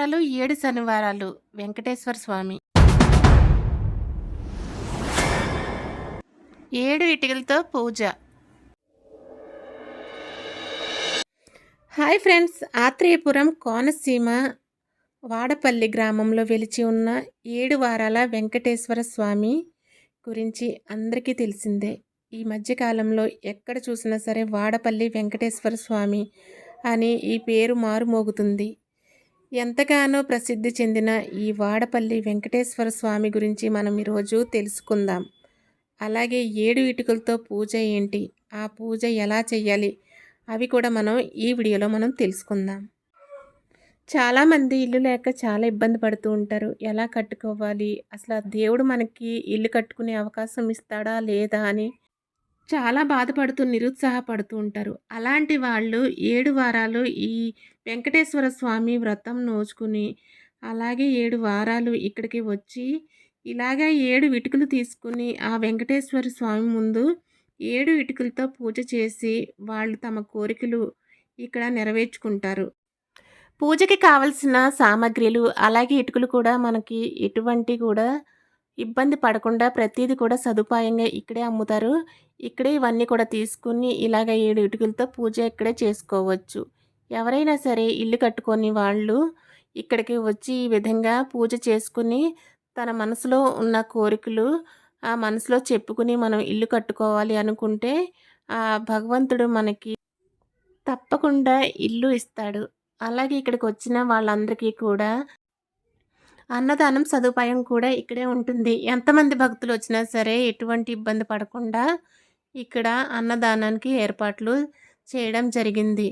వారాలు 7 శనివారాలు వెంకటేశ్వర స్వామి 7 ఇటుకలతో పూజ. హాయ్ ఫ్రెండ్స్, ఆత్రేయపురం కోనసీమ వాడపల్లి గ్రామంలో వెలిచి ఉన్న 7 వారాల వెంకటేశ్వర స్వామి గురించి అందరికీ తెలిసిందే. ఈ మధ్యకాలంలో ఎక్కడ చూసినా సరే వాడపల్లి వెంకటేశ్వర స్వామి అని ఈ పేరు మారుమోగుతుంది. ఎంతగానో ప్రసిద్ధి చెందిన ఈ వాడపల్లి వెంకటేశ్వర స్వామి గురించి మనం ఈరోజు తెలుసుకుందాం. అలాగే 7 ఇటుకలతో పూజ ఏంటి, ఆ పూజ ఎలా చేయాలి, అవి కూడా మనం ఈ వీడియోలో మనం తెలుసుకుందాం. చాలామంది ఇల్లు లేక చాలా ఇబ్బంది పడుతూ ఉంటారు. ఎలా కట్టుకోవాలి, అసలు ఆ దేవుడు మనకి ఇల్లు కట్టుకునే అవకాశం ఇస్తాడా లేదా అని చాలా బాధపడుతూ నిరుత్సాహపడుతూ ఉంటారు. అలాంటి వాళ్ళు 7 వారాలు ఈ వెంకటేశ్వర స్వామి వ్రతం నోచుకుని అలాగే 7 వారాలు ఇక్కడికి వచ్చి ఇలాగ 7 ఇటుకలు తీసుకుని ఆ వెంకటేశ్వర స్వామి ముందు 7 ఇటుకలతో పూజ చేసి వాళ్ళు తమ కోరికలు ఇక్కడ నెరవేర్చుకుంటారు. పూజకి కావలసిన సామాగ్రిలు అలాగే ఇటుకలు కూడా మనకి ఎటువంటి కూడా ఇబ్బంది పడకుండా ప్రతిదీ కూడా సదుపాయంగా ఇక్కడే అమ్ముతారు. ఇక్కడే ఇవన్నీ కూడా తీసుకుని ఇలాగ 7 ఇటుకలతో పూజ ఇక్కడే చేసుకోవచ్చు. ఎవరైనా సరే ఇల్లు కట్టుకొని వాళ్ళు ఇక్కడికి వచ్చి ఈ విధంగా పూజ చేసుకుని తన మనసులో ఉన్న కోరికలు ఆ మనసులో చెప్పుకుని మనం ఇల్లు కట్టుకోవాలి అనుకుంటే ఆ భగవంతుడు మనకి తప్పకుండా ఇల్లు ఇస్తాడు. అలాగే ఇక్కడికి వచ్చిన వాళ్ళందరికీ కూడా అన్నదానం సదుపాయం కూడా ఇక్కడే ఉంటుంది. ఎంతమంది భక్తులు వచ్చినా సరే ఎటువంటి ఇబ్బంది పడకుండా ఇక్కడ అన్నదానానికి ఏర్పాట్లు చేయడం జరిగింది.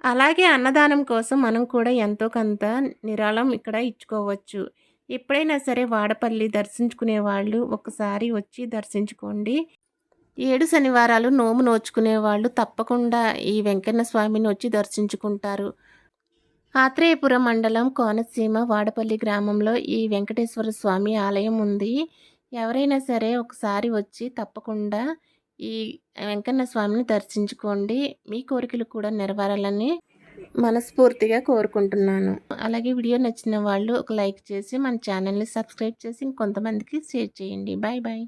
అలాగే అన్నదానం కోసం మనం కూడా ఎంతో కొంత నిరాళం ఇక్కడ ఇచ్చుకోవచ్చు. ఎప్పుడైనా సరే వాడపల్లి దర్శించుకునే వాళ్ళు ఒకసారి వచ్చి దర్శించుకోండి. 7 శనివారాలు నోము నోచుకునే వాళ్ళు తప్పకుండా ఈ వెంకన్న స్వామిని వచ్చి దర్శించుకుంటారు. ఆత్రేయపురం మండలం కోనసీమ వాడపల్లి గ్రామంలో ఈ వెంకటేశ్వర స్వామి ఆలయం ఉంది. ఎవరైనా సరే ఒకసారి వచ్చి తప్పకుండా ఈ వెంకన్న స్వామిని దర్శించుకోండి. మీ కోరికలు కూడా నెరవేరాలని మనస్ఫూర్తిగా కోరుకుంటున్నాను. అలాగే వీడియో నచ్చిన వాళ్ళు ఒక లైక్ చేసి మన ఛానల్ని సబ్స్క్రైబ్ చేసి ఇంకొంతమందికి షేర్ చేయండి. Bye bye.